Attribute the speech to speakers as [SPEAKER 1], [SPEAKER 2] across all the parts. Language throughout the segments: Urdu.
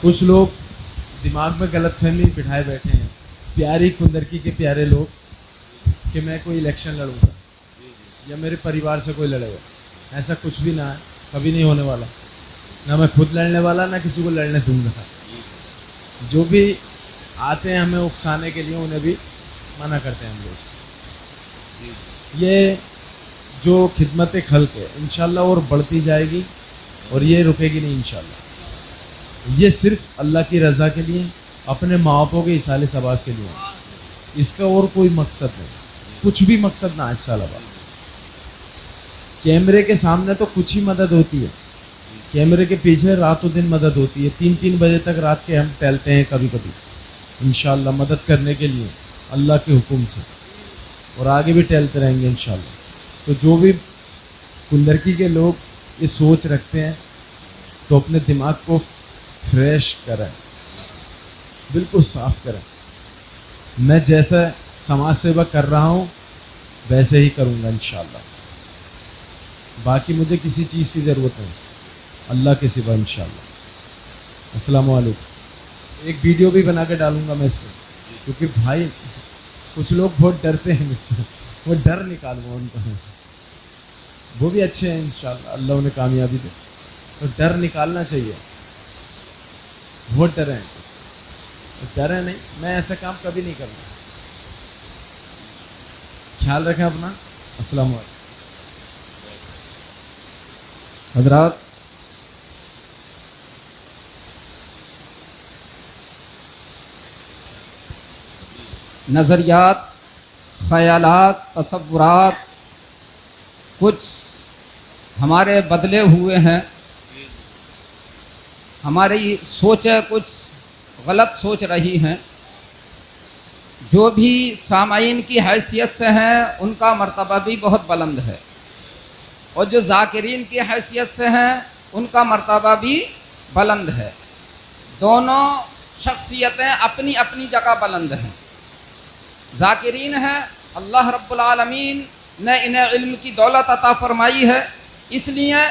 [SPEAKER 1] کچھ لوگ دماغ میں غلط فہمی بٹھائے بیٹھے ہیں، پیاری کندرکی کے پیارے لوگ، کہ میں کوئی الیکشن لڑوں گا یا میرے پریوار سے کوئی لڑے گا. ایسا کچھ بھی نہ ہے، کبھی نہیں ہونے والا. نہ میں خود لڑنے والا، نہ کسی کو لڑنے دوں گا. جو بھی آتے ہیں ہمیں اکسانے کے لیے انہیں بھی منع کرتے ہیں ہم لوگ. یہ جو خدمت خلق ہے انشاءاللہ اور بڑھتی جائے گی اور یہ رکے گی نہیں انشاءاللہ. یہ صرف اللہ کی رضا کے لیے، اپنے ماں باپوں کے ایصال ثواب کے لیے. اس کا اور کوئی مقصد نہیں، کچھ بھی مقصد نہ ہے اس سال بعد. کیمرے کے سامنے تو کچھ ہی مدد ہوتی ہے، کیمرے کے پیچھے رات و دن مدد ہوتی ہے. 3 بجے تک رات کے ہم ٹہلتے ہیں کبھی کبھی انشاءاللہ مدد کرنے کے لیے اللہ کے حکم سے، اور آگے بھی ٹہلتے رہیں گے انشاءاللہ. تو جو بھی کندرکی کے لوگ یہ سوچ رکھتے ہیں تو اپنے دماغ کو فریش کریں، بالکل صاف کریں. میں جیسا سماج سیوا کر رہا ہوں ویسے ہی کروں گا انشاءاللہ. باقی مجھے کسی چیز کی ضرورت نہیں اللہ کے سوا انشاءاللہ. السلام علیکم. ایک ویڈیو بھی بنا کے ڈالوں گا میں اس پہ، کیونکہ بھائی کچھ لوگ بہت ڈرتے ہیں مجھ سے، وہ ڈر نکالوں گا ان کا. وہ بھی اچھے ہیں انشاءاللہ، اللہ انہیں کامیابی دے. تو ڈر نکالنا چاہیے. بہت ڈرے ہیں، ڈرے نہیں، میں ایسا کام کبھی نہیں کروں. خیال رکھیں اپنا. السلام علیکم.
[SPEAKER 2] حضرات، نظریات، خیالات، تصورات کچھ ہمارے بدلے ہوئے ہیں، ہماری سوچیں کچھ غلط سوچ رہی ہیں. جو بھی سامعین کی حیثیت سے ہیں ان کا مرتبہ بھی بہت بلند ہے، اور جو ذاکرین کی حیثیت سے ہیں ان کا مرتبہ بھی بلند ہے. دونوں شخصیتیں اپنی اپنی جگہ بلند ہیں. ذاکرین ہیں، اللہ رب العالمین نے انہیں علم کی دولت عطا فرمائی ہے، اس لیے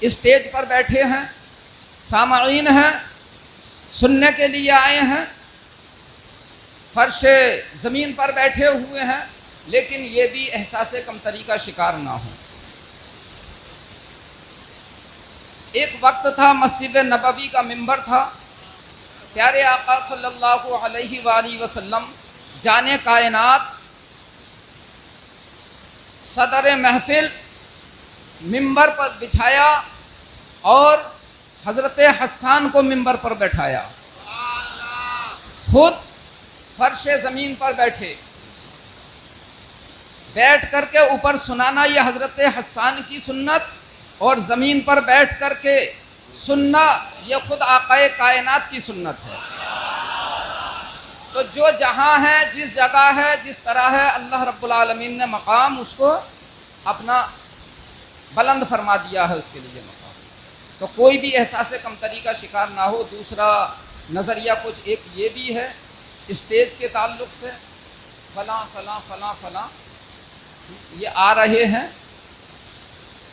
[SPEAKER 2] اسٹیج پر بیٹھے ہیں. سامعین ہیں، سننے کے لیے آئے ہیں، فرش زمین پر بیٹھے ہوئے ہیں، لیکن یہ بھی احساس کمتری کا شکار نہ ہوں. ایک وقت تھا مسجد نبوی کا ممبر تھا، پیارے آقا صلی اللہ علیہ وآلہ وسلم جانے کائنات صدر محفل ممبر پر بچھایا اور حضرت حسان کو ممبر پر بیٹھایا. خود فرش زمین پر بیٹھے، بیٹھ کر کے اوپر سنانا یہ حضرت حسان کی سنت، اور زمین پر بیٹھ کر کے سننا یہ خود آقائے کائنات کی سنت ہے. تو جو جہاں ہے، جس جگہ ہے، جس طرح ہے، اللہ رب العالمین نے مقام اس کو اپنا بلند فرما دیا ہے، اس کے لیے مقام. تو کوئی بھی احساس کمتری کا شکار نہ ہو. دوسرا نظریہ کچھ ایک یہ بھی ہے اسٹیج کے تعلق سے، فلاں فلاں فلاں فلاں یہ آ رہے ہیں،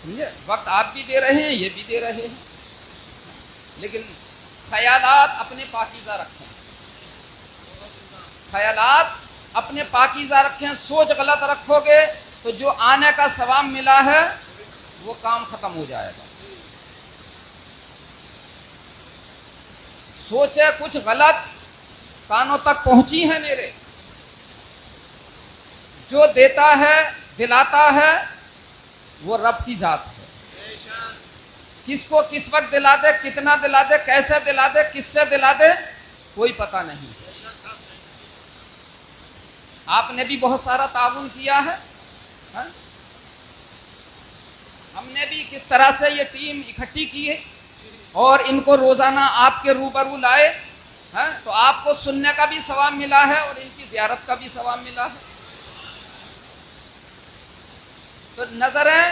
[SPEAKER 2] سمجھے، وقت آپ بھی دے رہے ہیں، یہ بھی دے رہے ہیں، لیکن خیالات اپنے پاکیزہ رکھیں، خیالات اپنے پاکیزہ رکھیں. سوچ غلط رکھو گے تو جو آنے کا ثواب ملا ہے وہ کام ختم ہو جائے گا. سوچے کچھ غلط کانوں تک پہنچی ہیں میرے. جو دیتا ہے، دلاتا ہے، وہ رب کی ذات ہے. کس کو کس وقت دلا دے، کتنا دلا دے، کیسے دلا دے، کس سے دلا دے، کوئی پتہ نہیں. آپ نے بھی بہت سارا تعاون کیا ہے، ہم نے بھی کس طرح سے یہ ٹیم اکٹھی کی ہے اور ان کو روزانہ آپ کے روبرو لائے، تو آپ کو سننے کا بھی ثواب ملا ہے اور ان کی زیارت کا بھی ثواب ملا ہے. تو نظریں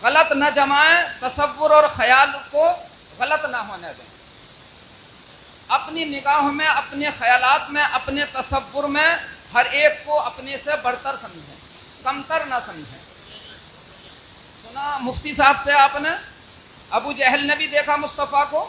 [SPEAKER 2] غلط نہ جمائیں، تصور اور خیال کو غلط نہ ہونے دیں. اپنی نگاہوں میں، اپنے خیالات میں، اپنے تصور میں ہر ایک کو اپنے سے بڑھتر سمجھیں، کمتر نہ سمجھیں. سنا مفتی صاحب سے آپ نے، ابو جہل نے بھی دیکھا مصطفیٰ کو،